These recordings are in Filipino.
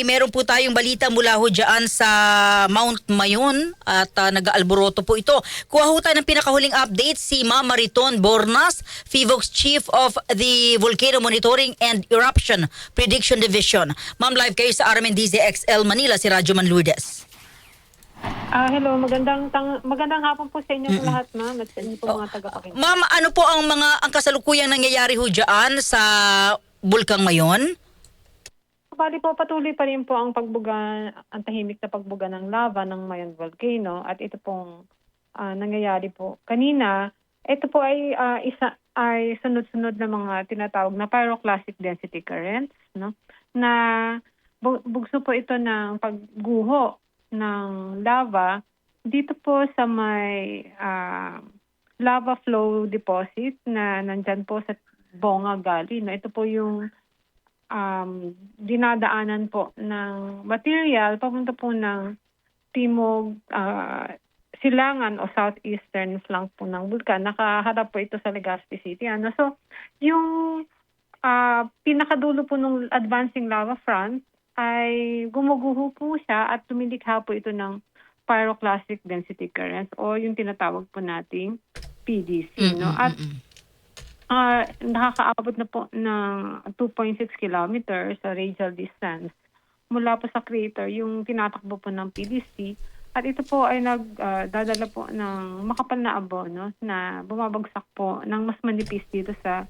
ay meron po tayong balita mula ho dyan sa Mount Mayon at nag-aalboroto po ito. Kuha ho tayo ng pinakahuling update si Ma'am Mariton Bornas, FIVOX Chief of the Volcano Monitoring and Eruption Prediction Division. Ma'am, live kayo sa RMNDZ XL Manila, si Radyo Man Lourdes. Hello, magandang hapon po sa inyong lahat, ma'am, at sa inyong po mga tagapakinig. Ma'am, ano po ang kasalukuyang nangyayari ho dyan sa Bulkang Mayon? Bali po, patuloy pa rin po ang ang tahimik na pagbuga ng lava ng Mayon Volcano, at ito pong nangyayari po kanina. Ito po ay sunod-sunod na mga tinatawag na pyroclastic density currents, no? Na bugso po ito ng pagguho ng lava dito po sa may lava flow deposit na nandyan po sa Bonga Gully. No? Ito po yung dinadaanan po ng material papunta po ng timog silangan o southeastern flank po ng bulkan. Nakaharap po ito sa Legazpi City. So, yung pinakadulo po ng advancing lava front ay gumuguho po siya at tumilikha po ito ng pyroclastic density currents o yung tinatawag po nating PDC. No? At nakakaabot na po ng 2.6 kilometers sa radial distance mula po sa crater yung tinatakbo po ng PDC. At ito po ay nagdadala po ng makapal na abo, no, na bumabagsak po ng mas manipis dito sa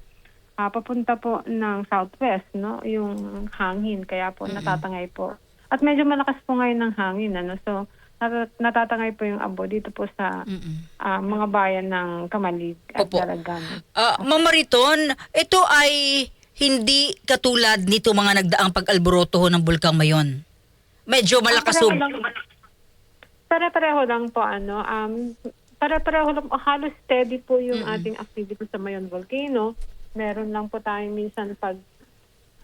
papunta po ng southwest, no, yung hangin. Kaya po natatangay po. At medyo malakas po ngayon ng hangin. So, natatangay po yung abo dito po sa mga bayan ng Kamalig at Daragan. Ma'am Mariton, ito ay hindi katulad nito mga nagdaang pag-alboroto ng Bulkang Mayon. Medyo malakas. Pare-pareho lang po. Pare-pareho lang, halos steady po yung ating activity sa Mayon Volcano. Meron lang po tayo minsan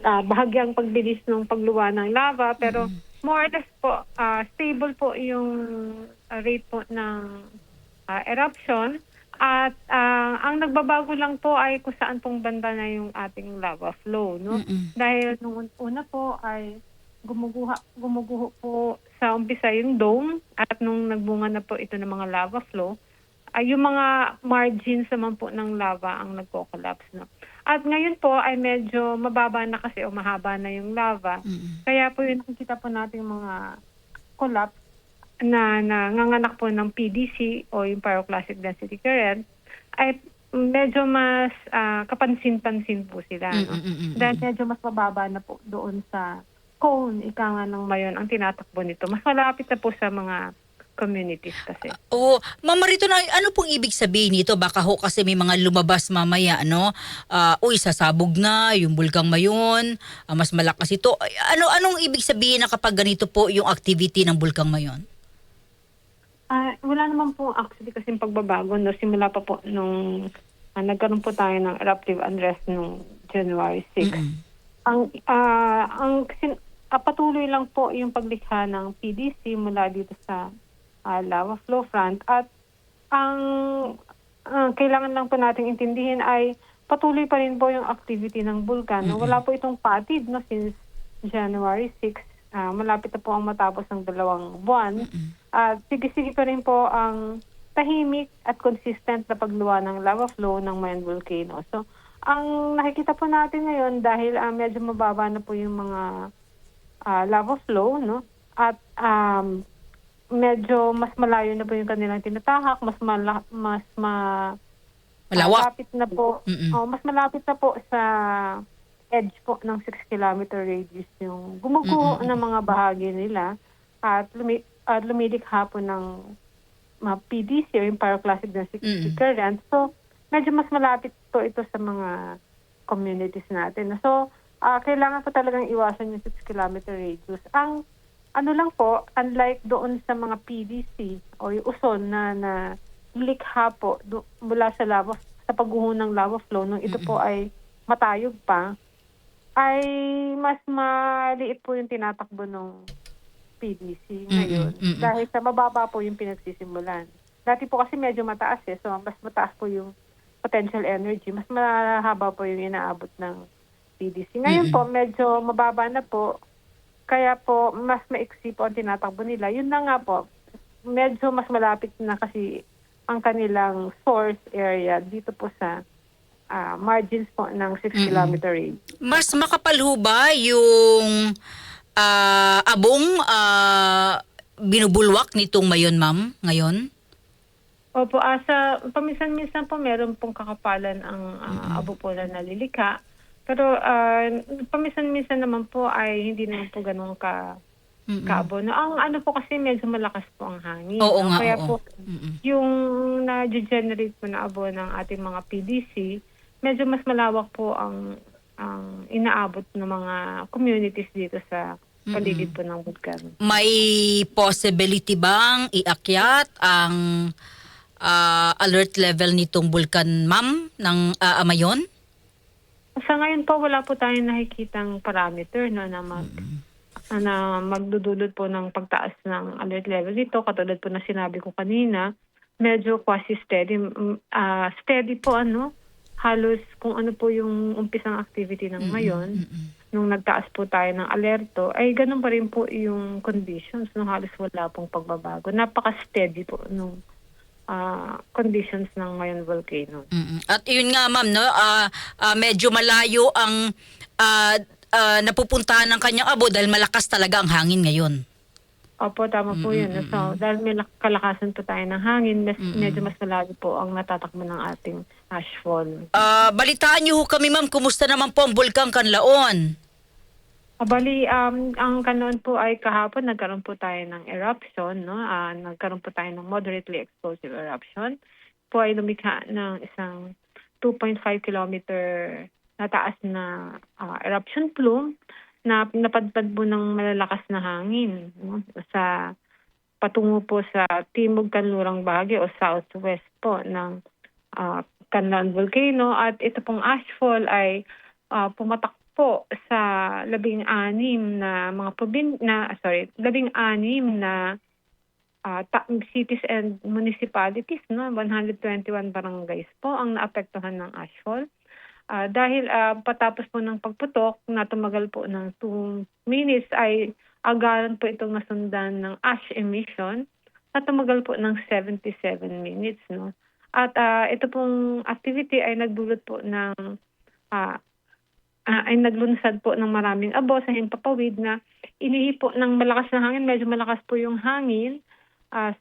bahagyang pagbilis ng pagluwa ng lava, pero more or less po, stable po yung rate po ng eruption. At ang nagbabago lang po ay kung saan pong banda na yung ating lava flow. No? Dahil nung una po ay gumuguho po sa umpisa yung dome, at nung nagbunga na po ito ng mga lava flow, ay yung mga margins naman po ng lava ang nagko-collapse. No? At ngayon po ay medyo mababa na kasi o mahaba na yung lava. Kaya po yung nakikita po natin mga collapse na nanganganak po ng PDC o yung pyroclastic density current ay medyo mas kapansin-pansin po sila. No? Dahil medyo mas mababa na po doon sa cone, ika nga ng Mayon, ang tinatakbo nito. Mas malapit na po sa mga communities kasi. Ma'am Mariton, ano pong ibig sabihin nito? Baka ho kasi may mga lumabas mamaya, ano? Sasabog na yung Bulkang Mayon, mas malakas ito. Anong ibig sabihin na kapag ganito po yung activity ng Bulkang Mayon? Wala naman po actually kasing pagbabago. No? Simula pa po nung nagkaroon po tayo ng eruptive unrest nung January 6. Patuloy lang po yung paglikha ng PDC mula dito sa lava flow front, at ang kailangan lang po nating intindihin ay patuloy pa rin po yung activity ng bulkan. Wala po itong patid, no, since January 6. Malapit na po ang matapos ng 2 buwan. At sige-sige pa rin po ang tahimik at consistent na pagluwa ng lava flow ng Mayon Volcano. So, ang nakikita po natin ngayon, dahil medyo mababa na po yung mga lava flow, no, at medyo mas malayo na po yung kanilang tinatahak, malawak. Malapit na po. Mas malapit na po sa edge po ng 6 kilometer radius yung gumuguho ng mga bahagi nila, at lumilikha po ng mga PDC o yung pyroclastic density current. So, medyo mas malapit po ito sa mga communities natin. So, kailangan po talagang iwasan yung 6 kilometer radius. Ang ano lang po, unlike doon sa mga PDC o yung uson na likha po mula sa pagguho ng lava flow, nung ito po ay matayog pa, ay mas maliit po yung tinatakbo ng PDC ngayon. Dahil sa mababa po yung pinagsisimulan. Dati po kasi medyo mataas so mas mataas po yung potential energy, mas mahaba po yung inaabot ng PDC. Ngayon po, medyo mababa na po. Kaya po, mas maiksi po ang tinatakbo nila. Yun na nga po, medyo mas malapit na kasi ang kanilang source area dito po sa margins po ng 6-kilometer range. Mas makapal ho ba yung abong binubulwak nitong Mayon, ma'am, ngayon? Opo, paminsan-minsan po meron pong kakapalan ang abo po na nalilika. Pero paminsan-minsan naman po ay hindi naman po ganun kaabo. No, ang ano po kasi medyo malakas po ang hangin. Oo No? nga, Kaya oo. po yung na-generate po na abo ng ating mga PDC, medyo mas malawak po ang inaabot ng mga communities dito sa paligid po ng bulkan. May possibility bang iakyat ang alert level nitong bulkan, ma'am, ng Mayon? Sa ngayon po, wala po tayong nakikitang parameter no, na magdudulot po ng pagtaas ng alert level dito. Katulad po na sinabi ko kanina, medyo quasi-steady. Steady po halos kung ano po yung umpisang activity ng Mayon. Nung nagtaas po tayo ng alerto, ay ganun pa rin po yung conditions. Halos wala pong pagbabago. Napaka-steady po nung conditions ng Mayon volcano. At yun nga, ma'am, no, medyo malayo ang napupuntahan ng kanyang abo dahil malakas talaga ang hangin ngayon. Opo, tama po yun. So, dahil may kalakasan po tayo ng hangin, medyo mas malayo po ang natatakbo ng ating ashfall. Balitaan niyo ho kami, ma'am, kumusta naman po ang bulkang Kanlaon? Bali, ang kanon po ay kahapon nagkaroon po tayo ng eruption, no? Nagkaroon po tayo ng moderately explosive eruption. Po ay lumikha ng isang 2.5 kilometer na taas na eruption plume na napadpad po ng malalakas na hangin, no? Sa patungo po sa timog kanlurang bahagi o southwest po ng Canlaon Volcano, at ito pong ashfall ay pumatak po sa 16 na mga 16 na cities and municipalities, no, 121 barangays po ang naapektuhan ng ashfall. Dahil patapos po ng pagputok na tumagal po ng 2 minutes ay agaran po itong nasundan ng ash emission na tumagal po ng 77 minutes, no. At ito pong activity ay nagdulot po ng ay naglunsad po ng maraming abo sa himpapawid na inihipo ng malakas na hangin. Medyo malakas po yung hangin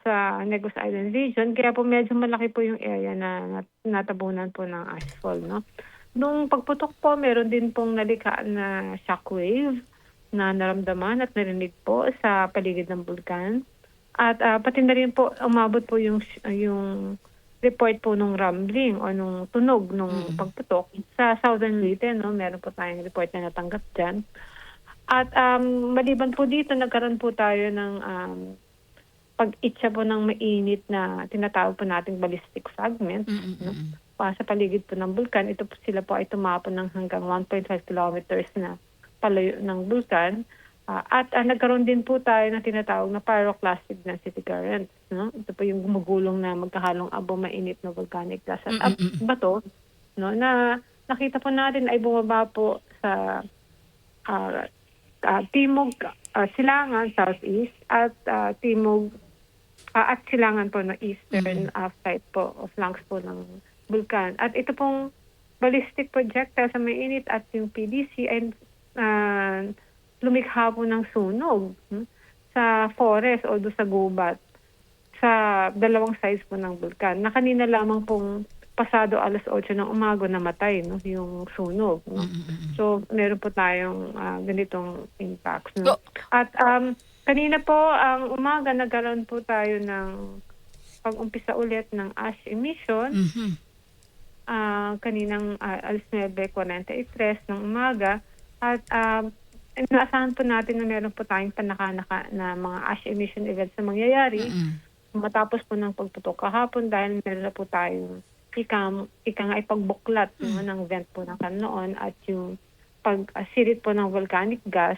sa Negros Island region. Kaya po medyo malaki po yung area na natabunan po ng ashfall, no? Nung pagputok po, meron din pong nalika na shockwave na naramdaman at narinig po sa paligid ng bulkan. At pati na rin po umabot po yung report po nung rumbling o nung tunog nung pagputok sa Southern Leyte, no? Meron po tayong report na natanggap dyan. At maliban po dito, nagkaroon po tayo ng pag-itcha po ng mainit na tinatawag po nating ballistic fragment, no? Sa paligid po ng bulkan. Ito po sila po ay tumapon ng hanggang 1.5 kilometers na palayo ng bulkan. At nagkaroon din po tayo na tinatawag na pyroclastic density currents, no? Ito po yung gumugulong na magkahalong abo mainit na volcanic gas at bato, no, na nakita po natin ay bumaba po sa timog silangan southeast at timog at silangan po na eastern side po of flanks po ng bulkan. At ito pong ballistic projectile sa mainit at yung PDC ay lumikha po ng sunog sa forest o doon sa gubat sa dalawang sides po ng bulkan. Na kanina lamang pong pasado 8:00 ng umaga namatay, no, yung sunog, no? So meron po tayong ganitong impacts, no? At kanina po ang umaga nagkaroon po tayo ng pag-umpisa ulit ng ash emission. Kaninang 9:43 ng umaga at inaasahan po natin na meron po tayong panaka-naka na mga ash emission events na mangyayari matapos po ng pagputok kahapon dahil meron na po tayong ika nga ipagbuklat, no, ng vent po ng Kanlaon at yung pag-sirit po ng volcanic gas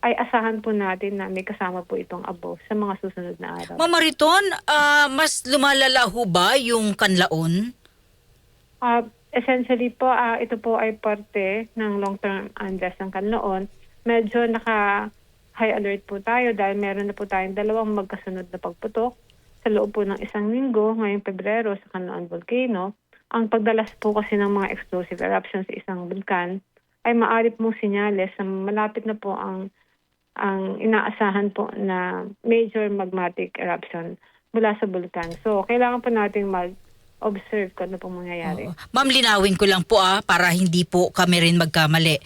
ay asahan po natin na may kasama po itong abo sa mga susunod na araw. Ma'am Mariton, mas lumalala ho ba yung Kanlaon? Essentially po, ito po ay parte ng long-term unrest ng Kanlaon. Medyo high alert po tayo dahil meron na po tayong dalawang magkasunod na pagputok sa loob po ng isang linggo ngayong Pebrero sa Canlaon Volcano. Ang pagdalas po kasi ng mga explosive eruptions sa isang bulkan ay maaari pong senyales na malapit na po ang inaasahan po na major magmatic eruption mula sa bulkan. So, kailangan po natin mag-observe kung ano pong mangyayari. Oo. Ma'am, linawin ko lang po para hindi po kami rin magkamali.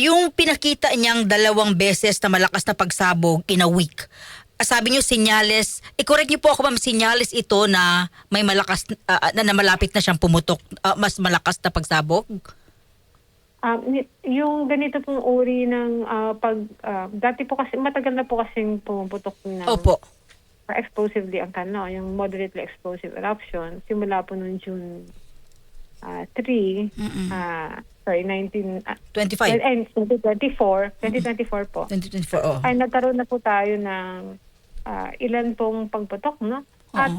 Yung pinakita niyang 2 beses na malakas na pagsabog in a week, sabi niyo senyales, i-correct niyo po ako ma'am, senyales ito na may malakas, na malapit na siyang pumutok, mas malakas na pagsabog? Yung ganito pong uri ng dati po kasi, matagal na po kasing pumuputok na Opo. explosively ang Canlaon, yung moderately explosive eruption, simula po noong June 3, 2024 po. 2024, oh. Ay nagkaroon na po tayo ng ilan pong pagputok, no? At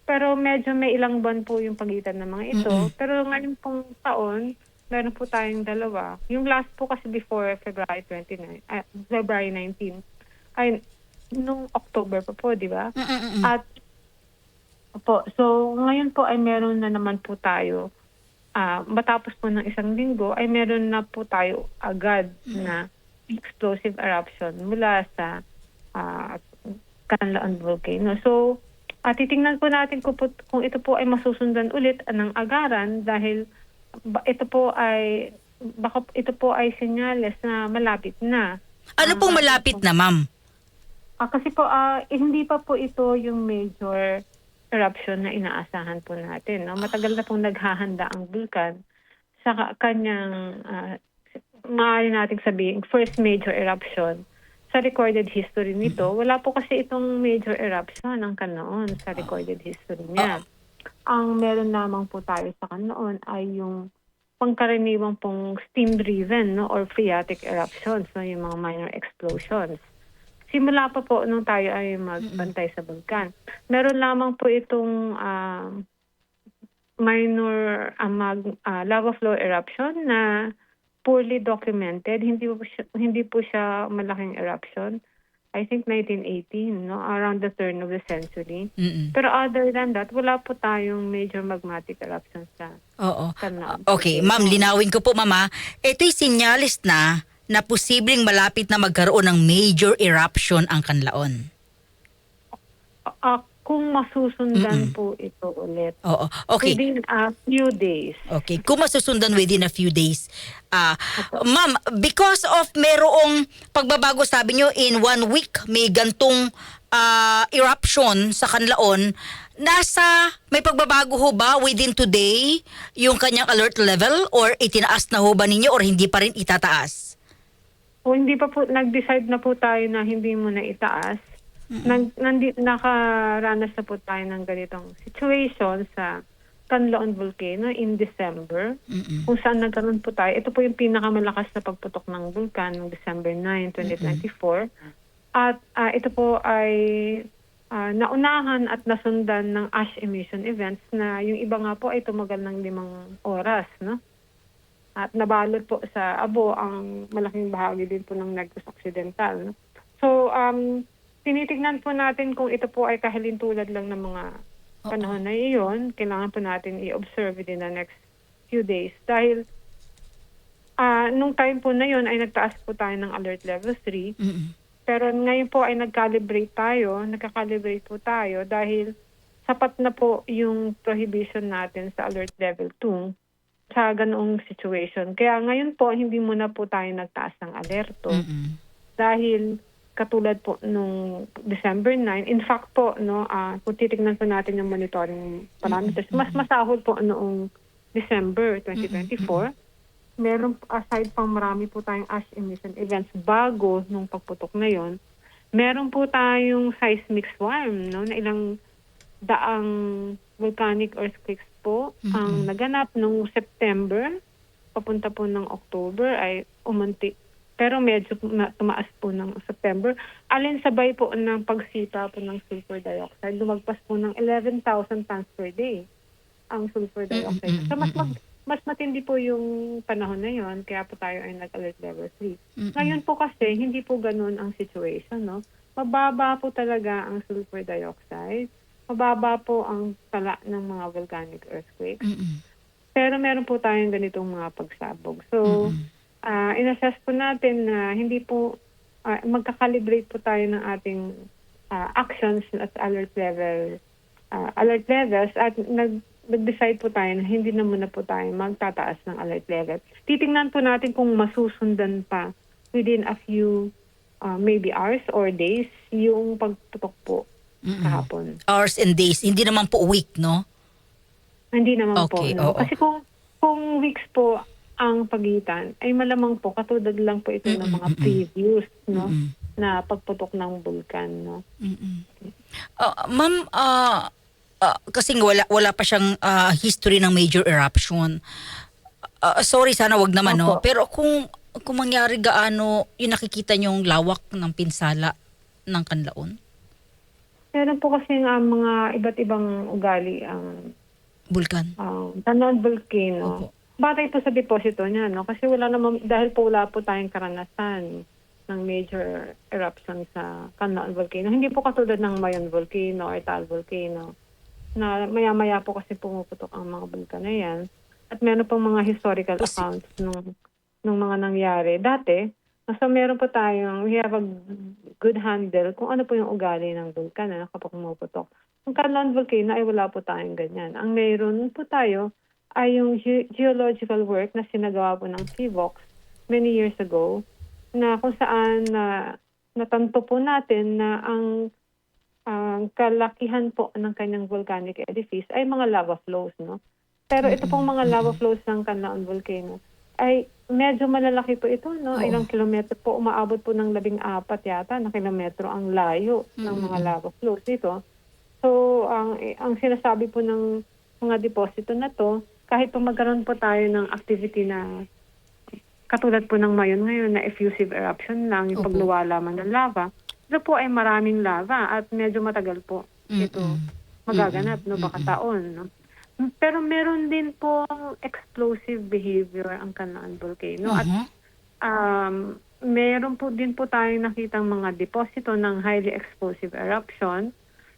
pero medyo may ilang buwan po yung pagitan ng mga ito. Pero ngayon pong taon, meron po tayong 2. Yung last po kasi before February 19 ay nung October pa po, di ba? At so ngayon po ay meron na naman po tayo matapos po ng isang linggo ay meron na po tayo agad na explosive eruption mula sa Canlaon Volcano. So, titingnan po natin kung ito po ay masusundan ulit ng agaran dahil ito po ay senyales na malapit na. Ano pong malapit na, ma'am? Kasi po, hindi pa po ito yung major eruption na inaasahan po natin. No? Matagal na pong naghahanda ang bulkan sa kanyang, maaari nating sabihin, first major eruption sa recorded history nito. Wala po kasi itong major eruption ng Canlaon sa recorded history niya. Ang meron lamang po tayo sa Canlaon ay yung pangkaraniwang pong steam-driven, no, or phreatic eruptions, no, yung mga minor explosions. Simula pa po nung tayo ay magbantay sa bulkan. Meron lamang po itong minor lava flow eruption na poorly documented. Hindi po siya malaking eruption. I think 1918, no, around the turn of the century. Pero other than that, wala po tayong major magmatic eruptions sa Canlaon. Okay, ma'am, linawin ko po, mama. Ito'y sinyalis na posibleng malapit na magkaroon ng major eruption ang Canlaon. Kung masusundan po ito ulit. Oo. Okay. Within a few days. Okay. Kung masusundan within a few days. Ma'am, because of merong pagbabago, sabi nyo, in 1 week, may gantong eruption sa Canlaon, may pagbabago ho ba within today yung kanyang alert level or itinaas na ho ba ninyo or hindi pa rin itataas? Kung hindi pa po, nag-decide na po tayo na hindi mo na itaas. Nakaranas na po tayo ng ganitong situation sa Canlaon Volcano in December. Kung saan nagkaroon po tayo. Ito po yung pinakamalakas na pagputok ng bulkan noong December 9, 2024. At ito po ay naunahan at nasundan ng ash emission events na yung iba nga po ay tumagal ng 5 oras, no? At nabalot po sa abo ang malaking bahagi din po ng Negros Occidental. No? So, tinitignan po natin kung ito po ay kahalintulad lang ng mga panahon na iyon. Kailangan po natin i-observe within the next few days. Dahil nung time po na yun ay nagtaas po tayo ng alert level 3. Pero ngayon po ay nagka-calibrate po tayo dahil sapat na po yung prohibition natin sa alert level 2 sa ganoong situation. Kaya ngayon po, hindi muna po tayo nagtaas ng alerto. Dahil katulad po nung December 9, in fact po, no, kung titignan po natin yung monitoring parameters, mas masahol po noong December 2024. Meron, aside pang marami po tayong ash emission events bago nung pagputok na yon, meron po tayong seismic swarm, no, na ilang daang volcanic earthquakes po ang naganap nung September, papunta po ng October ay umunti. Pero medyo tumaas po ng September. Alin sabay po ng pagsita po ng sulfur dioxide. Lumagpas po ng 11,000 tons per day ang sulfur dioxide. So mas matindi po yung panahon na yon, kaya po tayo ay nag-alert level 3. Ngayon po kasi, hindi po ganun ang situation, no? Mababa po talaga ang sulfur dioxide, mababa po ang tala ng mga volcanic earthquakes, pero meron po tayong ganitong mga pagsabog. So, inassess po natin na hindi po, magkakalibrate po tayo ng ating actions at alert levels at nag-decide po tayo na hindi na muna po tayo magtataas ng alert level. Titingnan po natin kung masusundan pa within a few maybe hours or days yung pagtutok po kahapon. Hours and days, hindi naman po week, no? Hindi naman Okay, po. No? oo. Kasi kung weeks po ang pagitan, ay malamang po katulad lang po ito ng mga previous, no? Na pagputok ng bulkan, no? Ma'am, kasi wala pa siyang history ng major eruption. Sorry, sana wag naman, no? Opo. Pero kung mangyari gaano, yung nakikita niyong lawak ng pinsala ng Kanlaon? Meron po kasi mga iba't ibang ugali ang Bulkan? Kanlaon volcano. Opo. Batay po sa deposito niya, no? Kasi dahil po wala po tayong karanasan ng major eruption sa Kanlaon volcano. Hindi po katulad ng Mayon volcano or Taal volcano na maya-maya po kasi pumuputok ang mga bulkan na yan. At meron pong mga historical accounts nung mga nangyari. Dati, so meron po we have a good handle kung ano po yung ugali ng bulkan na kapag pumuputok. Ang Kanlaon volcano ay wala po tayong ganyan. Ang mayroon po tayo ay yung geological work na sinagawa po ng CVOX many years ago na kung saan natanto po natin na ang kalakihan po ng kanyang volcanic edifice ay mga lava flows, no? Pero ito pong mga lava flows ng Kanlaon volcano ay medyo malalaki po ito, no? Ilang kilometro po, umaabot po ng 14 yata na kilometro ang layo ng mga lava flows dito. So, ang sinasabi po ng mga deposito na to, kahit po magkaroon po tayo ng activity na katulad po ng Mayon ngayon na effusive eruption lang, yung pagluwa lamang ng lava, ito po ay maraming lava at medyo matagal po ito magaganap, no? Baka taon, no? Pero meron din po explosive behavior ang Kanlaon volcano at meron po din po tayong nakitang mga deposito ng highly explosive eruption,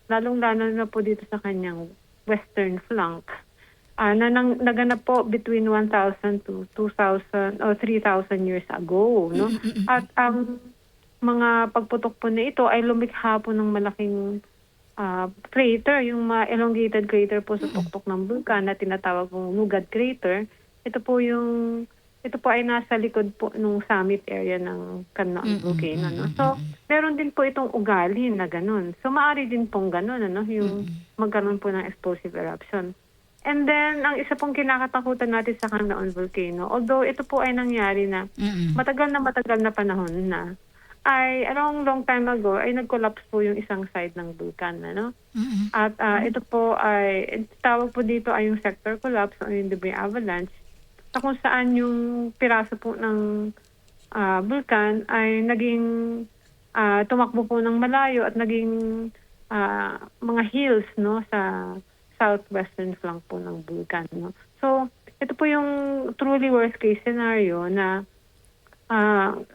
lalong-lalo na po dito sa kanyang western flank. Naganap po between 1,000 to 2,000 or 3,000 years ago, no? At ang mga pagputok po na ito ay lumikha po ng malaking crater, yung elongated crater po sa tuktok ng bulkan na tinatawag pong Lugad crater. Ito po ay nasa likod po ng summit area ng Kanlaon volcano, no? So, meron din po itong ugali na ganun. So, maaari din pong ganun, ano, yung magkaroon po ng explosive eruption. And then, ang isa pong kinakatakutan natin sa Kanlaon volcano, although ito po ay nangyari na matagal na panahon na, ay long time ago ay nag-collapse po yung isang side ng bulkan, ano? At ito po ay tawag po dito ay yung sector collapse o yung debris avalanche, na kung saan yung piraso po ng bulkan ay naging tumakbo po ng malayo at naging mga hills, no, sa southwestern flank po ng bulkan, no? So, ito po yung truly worst case scenario na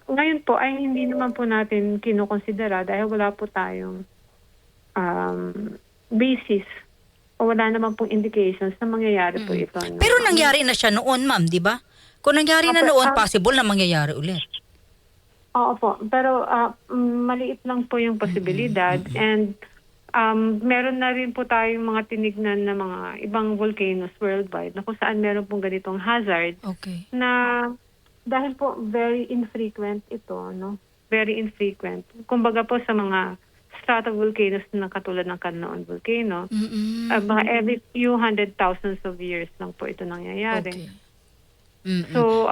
ngayon po ay hindi naman po natin kinukonsidera dahil wala po tayong basis o wala naman pong indications na mangyayari po ito. No? Pero nangyari na siya noon, ma'am, di ba? Kung nangyari na noon, possible na mangyayari ulit. Oo po. Pero maliit lang po yung posibilidad and meron na rin po tayong mga tinignan na mga ibang volcanoes worldwide na kung saan meron pong ganitong hazard na dahil po very infrequent ito, no? Very infrequent. Kumbaga po sa mga stratovolcanoes na katulad ng Kanlaon volcano, mga every few hundred thousands of years lang po ito nangyayari. So,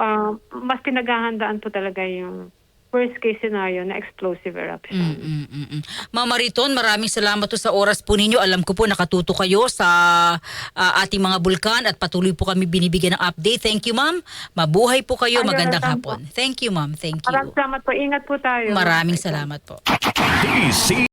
mas pinaghahandaan po talaga yung worst case scenario na explosive eruption. Ma'am Mariton, maraming salamat po sa oras po ninyo. Alam ko po nakatuto kayo sa ating mga bulkan at patuloy po kami binibigyan ng update. Thank you, ma'am. Mabuhay po kayo. Magandang hapon. Thank you, ma'am. Thank you. Maraming salamat po. Ingat po tayo. Maraming salamat po.